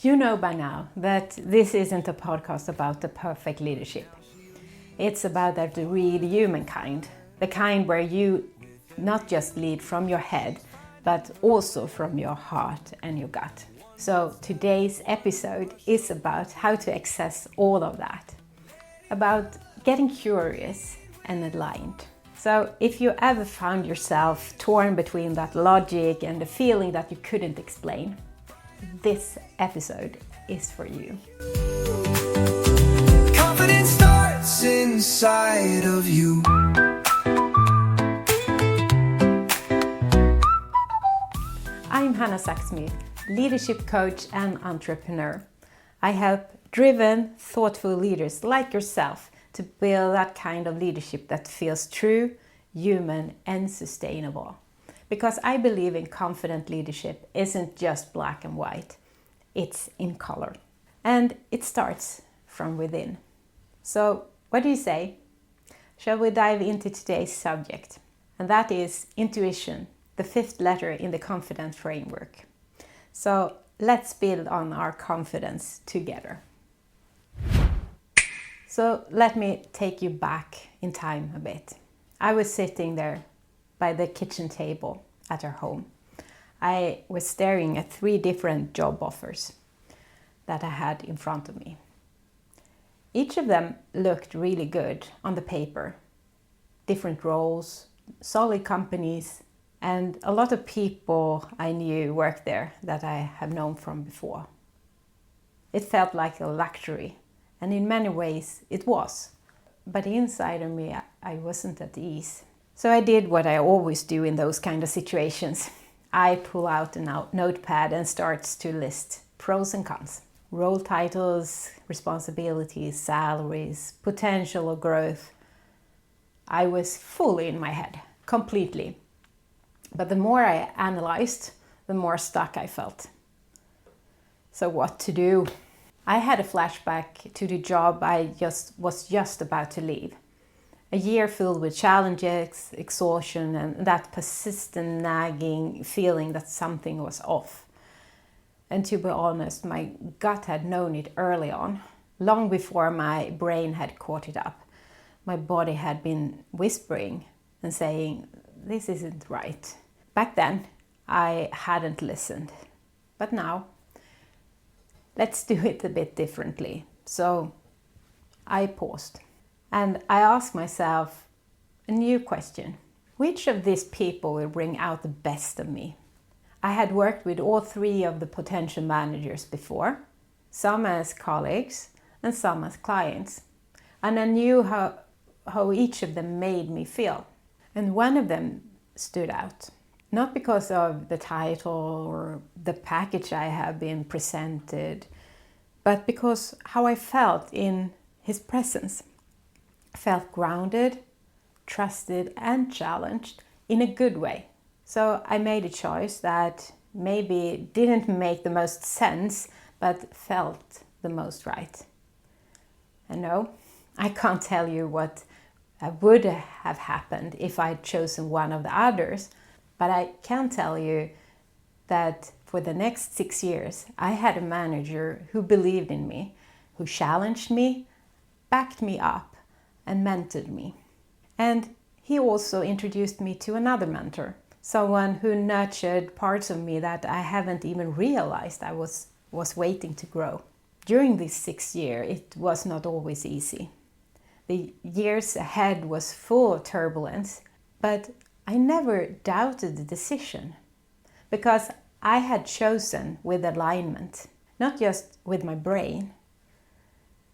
You know by now that this isn't a podcast about the perfect leadership. It's about that real human kind, the kind where you not just lead from your head, but also from your heart and your gut. So today's episode is about how to access all of that, about getting curious and aligned. So if you ever found yourself torn between that logic and the feeling that you couldn't explain, this episode is for you. Confidence starts inside of you. I'm Hannah Saxsmith, leadership coach and entrepreneur. I help driven, thoughtful leaders like yourself to build that kind of leadership that feels true, human, and sustainable. Because I believe in confident leadership isn't just black and white, it's in color. And it starts from within. So, what do you say? Shall we dive into today's subject? And that is intuition, the fifth letter in the confidence framework. So, let's build on our confidence together. So, let me take you back in time a bit. I was sitting there by the kitchen table at our home. I was staring at 3 different job offers that I had in front of me. Each of them looked really good on the paper. Different roles, solid companies, and a lot of people I knew worked there that I have known from before. It felt like a luxury, and in many ways it was. But inside of me, I wasn't at ease. So I did what I always do in those kind of situations. I pull out a notepad and start to list pros and cons. Role titles, responsibilities, salaries, potential of growth. I was fully in my head, completely. But the more I analyzed, the more stuck I felt. So what to do? I had a flashback to the job I was just about to leave. A year filled with challenges, exhaustion, and that persistent nagging feeling that something was off. And to be honest, my gut had known it early on, long before my brain had caught it up. My body had been whispering and saying, this isn't right. Back then, I hadn't listened. But now, let's do it a bit differently. So I paused and I asked myself a new question. Which of these people will bring out the best of me? I had worked with all 3 of the potential managers before, some as colleagues and some as clients. And I knew how each of them made me feel. And one of them stood out. Not because of the title or the package I have been presented, but because how I felt in his presence. I felt grounded, trusted, and challenged in a good way. So I made a choice that maybe didn't make the most sense, but felt the most right. And no, I can't tell you what would have happened if I'd chosen one of the others, but I can tell you that for the next 6 years, I had a manager who believed in me, who challenged me, backed me up, and mentored me. And he also introduced me to another mentor, someone who nurtured parts of me that I haven't even realized I was waiting to grow. During these 6 years, it was not always easy. The years ahead was full of turbulence, but I never doubted the decision because I had chosen with alignment, not just with my brain,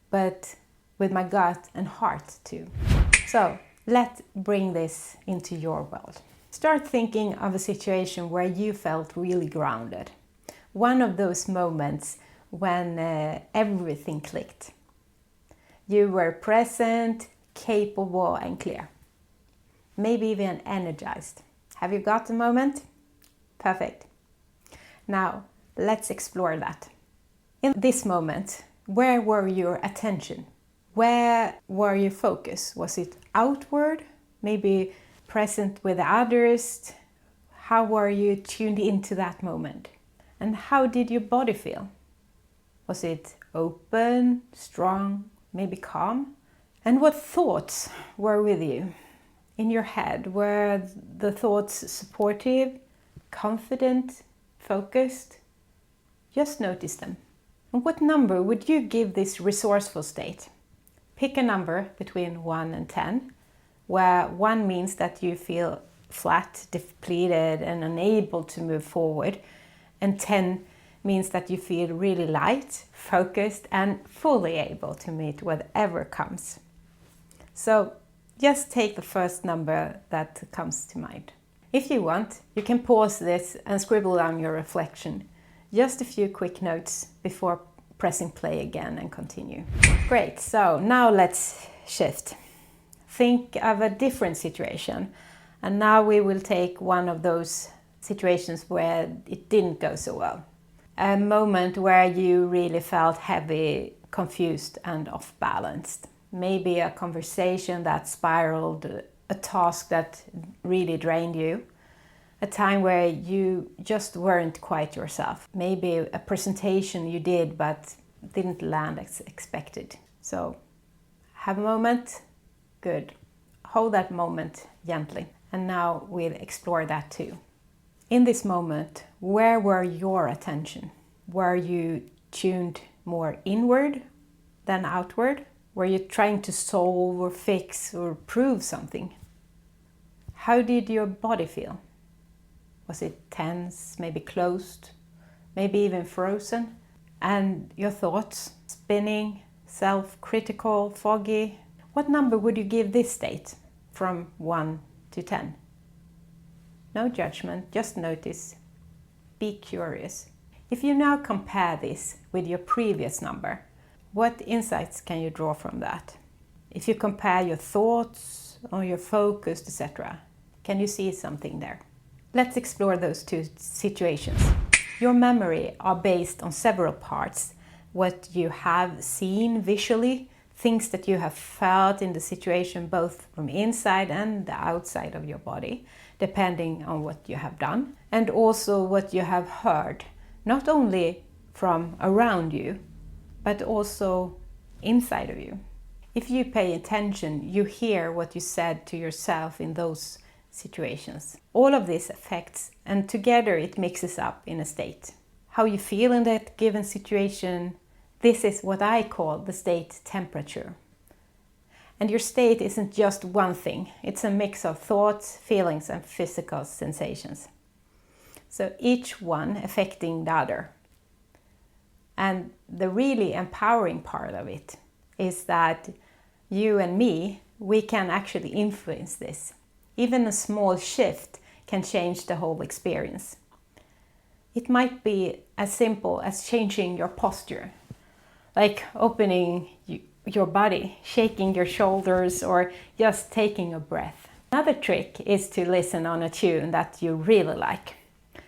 but with my gut and heart too. So let's bring this into your world. Start thinking of a situation where you felt really grounded. One of those moments when everything clicked. You were present, capable, and clear. Maybe even energized. Have you got the moment? Perfect. Now, let's explore that. In this moment, where were your attention? Where were your focus? Was it outward? Maybe present with others? How were you tuned into that moment? And how did your body feel? Was it open, strong, maybe calm? And what thoughts were with you in your head? Were the thoughts supportive, confident, focused? Just notice them. And what number would you give this resourceful state? Pick a number between 1 and 10, where 1 means that you feel flat, depleted, and unable to move forward, and 10 means that you feel really light, focused, and fully able to meet whatever comes. So just take the first number that comes to mind. If you want, you can pause this and scribble down your reflection. Just a few quick notes before pressing play again and continue. Great, so now let's shift. Think of a different situation. And now we will take one of those situations where it didn't go so well. A moment where you really felt heavy, confused, and off-balanced. Maybe a conversation that spiraled, a task that really drained you, a time where you just weren't quite yourself. Maybe a presentation you did but didn't land as expected. So have a moment, good. Hold that moment gently. And now we'll explore that too. In this moment, where were your attention? Were you tuned more inward than outward? Were you trying to solve or fix or prove something? How did your body feel? Was it tense, maybe closed, maybe even frozen? And your thoughts, spinning, self-critical, foggy? What number would you give this state from 1 to 10? No judgment, just notice. Be curious. If you now compare this with your previous number, what insights can you draw from that? If you compare your thoughts or your focus, etc., can you see something there? Let's explore those two situations. Your memory are based on several parts. What you have seen visually, things that you have felt in the situation both from inside and the outside of your body, depending on what you have done, and also what you have heard, not only from around you, but also inside of you. If you pay attention, you hear what you said to yourself in those situations. All of this affects, and together it mixes up in a state. How you feel in that given situation, this is what I call the state temperature. And your state isn't just one thing, it's a mix of thoughts, feelings, and physical sensations. So each one affecting the other. And the really empowering part of it is that you and me, we can actually influence this. Even a small shift can change the whole experience. It might be as simple as changing your posture, like opening your body, shaking your shoulders, or just taking a breath. Another trick is to listen on a tune that you really like.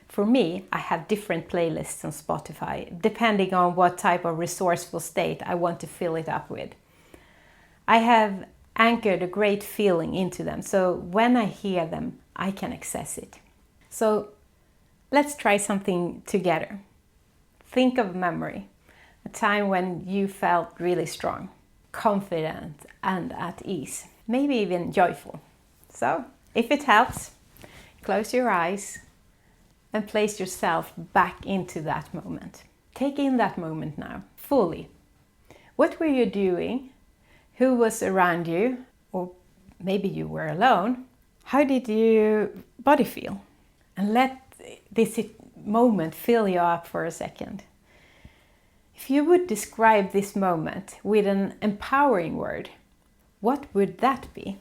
For me, I have different playlists on Spotify, depending on what type of resourceful state I want to fill it up with. I have anchored a great feeling into them, so when I hear them, I can access it. So let's try something together. Think of memory, a time when you felt really strong, confident, and at ease, maybe even joyful. So if it helps, close your eyes and place yourself back into that moment. Take in that moment now, fully. What were you doing? Who was around you? Or maybe you were alone. How did your body feel? And let this moment fill you up for a second. If you would describe this moment with an empowering word, what would that be?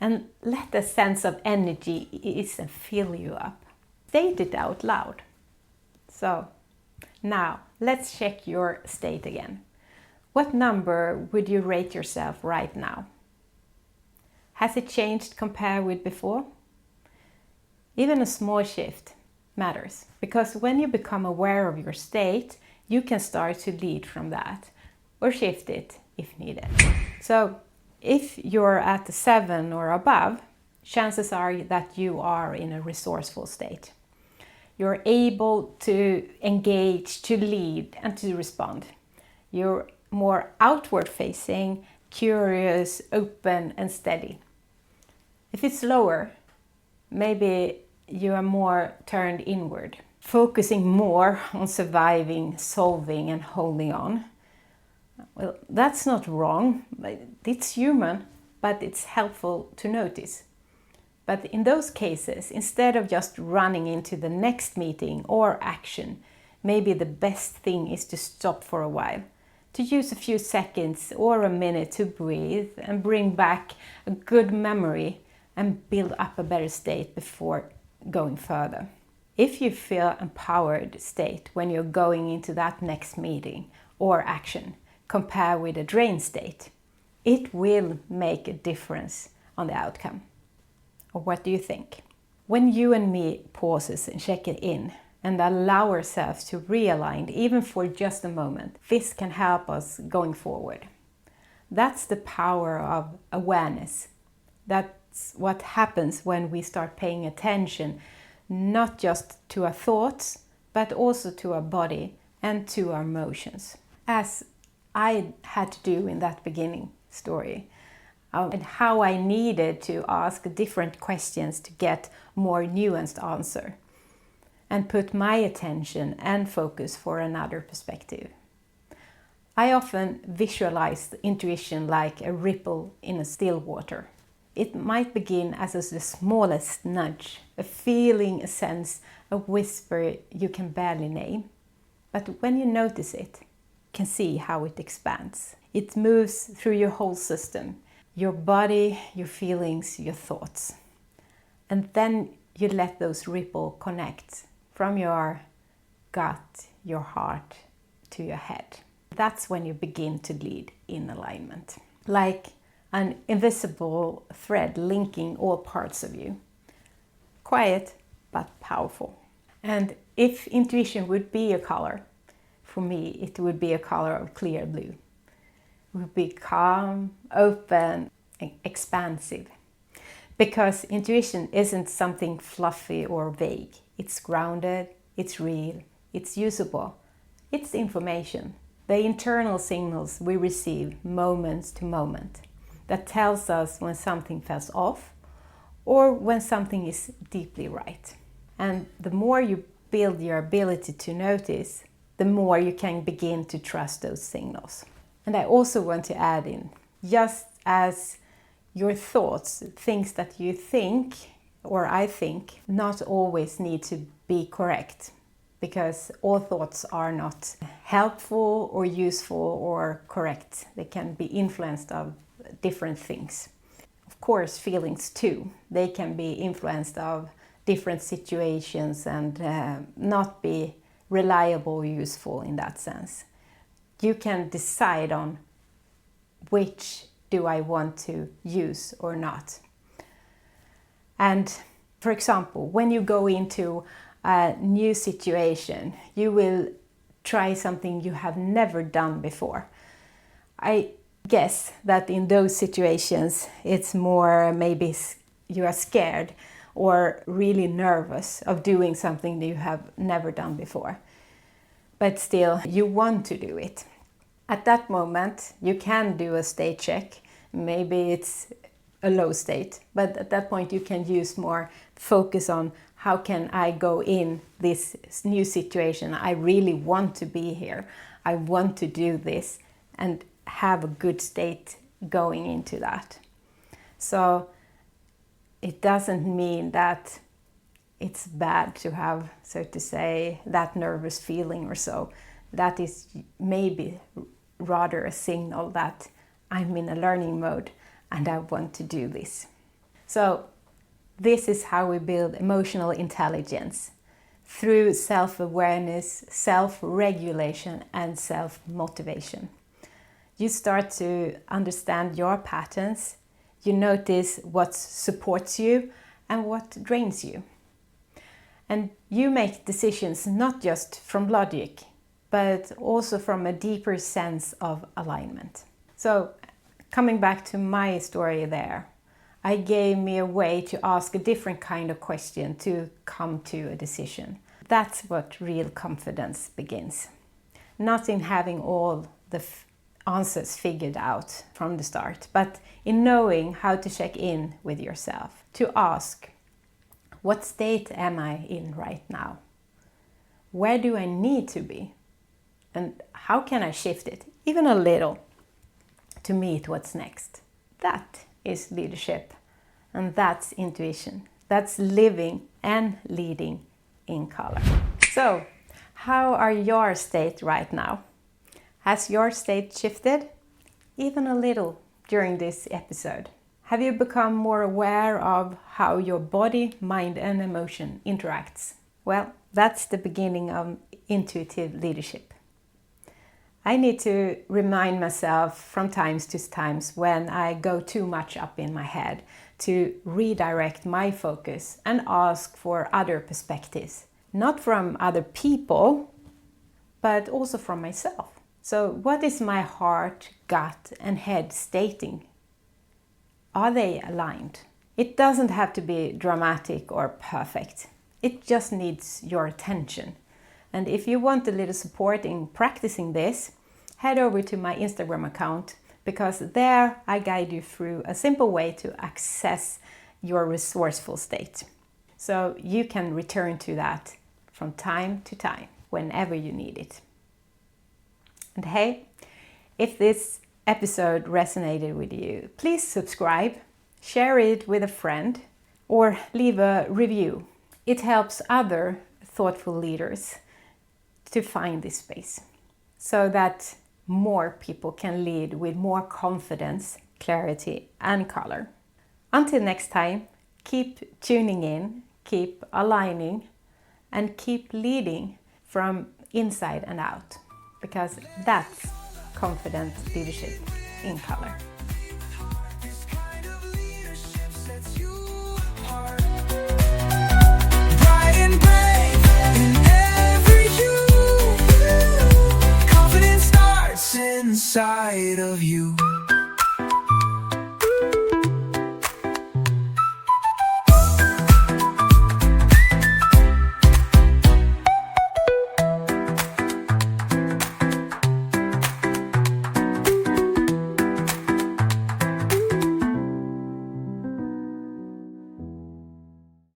And let a sense of energy ease and fill you up. State it out loud. So now let's check your state again. What number would you rate yourself right now? Has it changed compared with before? Even a small shift matters, because when you become aware of your state, you can start to lead from that or shift it if needed. So if you're at a 7 or above, chances are that you are in a resourceful state. You're able to engage, to lead, and to respond. You're more outward facing, curious, open, and steady. If it's lower, maybe you are more turned inward, focusing more on surviving, solving, and holding on. Well, that's not wrong. It's human, but it's helpful to notice. But in those cases, instead of just running into the next meeting or action, maybe the best thing is to stop for a while, to use a few seconds or a minute to breathe and bring back a good memory and build up a better state before going further. If you feel empowered state when you're going into that next meeting or action, compare with a drained state, it will make a difference on the outcome. Or what do you think? When you and me pauses and check it in and allow ourselves to realign even for just a moment, this can help us going forward. That's the power of awareness. That's what happens when we start paying attention, not just to our thoughts, but also to our body and to our emotions. As I had to do in that beginning story, and how I needed to ask different questions to get more nuanced answer and put my attention and focus for another perspective. I often visualize intuition like a ripple in a still water. It might begin as the smallest nudge, a feeling, a sense, a whisper you can barely name. But when you notice it, you can see how it expands. It moves through your whole system, your body, your feelings, your thoughts. And then you let those ripples connect from your gut, your heart, to your head. That's when you begin to lead in alignment. Like an invisible thread linking all parts of you. Quiet, but powerful. And if intuition would be a color, for me, it would be a color of clear blue. It would be calm, open, and expansive. Because intuition isn't something fluffy or vague. It's grounded, it's real, it's usable, it's information. The internal signals we receive moment to moment that tells us when something feels off or when something is deeply right. And the more you build your ability to notice, the more you can begin to trust those signals. And I also want to add in, just as your thoughts, things that you think or I think, not always need to be correct, because all thoughts are not helpful or useful or correct. They can be influenced of different things. Of course, feelings too. They can be influenced of different situations and not be reliable or useful in that sense. You can decide on which do I want to use or not. And for example, when you go into a new situation, you will try something you have never done before. I guess that in those situations, it's more maybe you are scared or really nervous of doing something that you have never done before. But still, you want to do it. At that moment, you can do a state check. Maybe it's a low state, but at that point you can use more focus on how can I go in this new situation. I really want to be here. I want to do this and have a good state going into that. So it doesn't mean that it's bad to have, so to say, that nervous feeling or so. That is maybe rather a signal that I'm in a learning mode and I want to do this. So this is how we build emotional intelligence, through self-awareness, self-regulation and self-motivation. You start to understand your patterns, you notice what supports you and what drains you. And you make decisions not just from logic, but also from a deeper sense of alignment. So, coming back to my story there, I gave me a way to ask a different kind of question to come to a decision. that's what real confidence begins. Not in having all the answers figured out from the start, but in knowing how to check in with yourself, to ask, what state am I in right now? Where do I need to be? And how can I shift it, even a little, to meet what's next? That is leadership, and that's intuition. That's living and leading in color. So, how are your state right now? Has your state shifted? Even a little during this episode. Have you become more aware of how your body, mind and emotion interacts? Well, that's the beginning of intuitive leadership. I need to remind myself from times to times when I go too much up in my head to redirect my focus and ask for other perspectives. Not from other people, but also from myself. So what is my heart, gut and head stating? Are they aligned? It doesn't have to be dramatic or perfect. It just needs your attention. And if you want a little support in practicing this, head over to my Instagram account, because there I guide you through a simple way to access your resourceful state. So you can return to that from time to time, whenever you need it. And hey, if this episode resonated with you, please subscribe, share it with a friend, or leave a review. It helps other thoughtful leaders to find this space, so that more people can lead with more confidence, clarity, and color. Until next time, keep tuning in, keep aligning, and keep leading from inside and out, because that's confident leadership in color. Inside of you.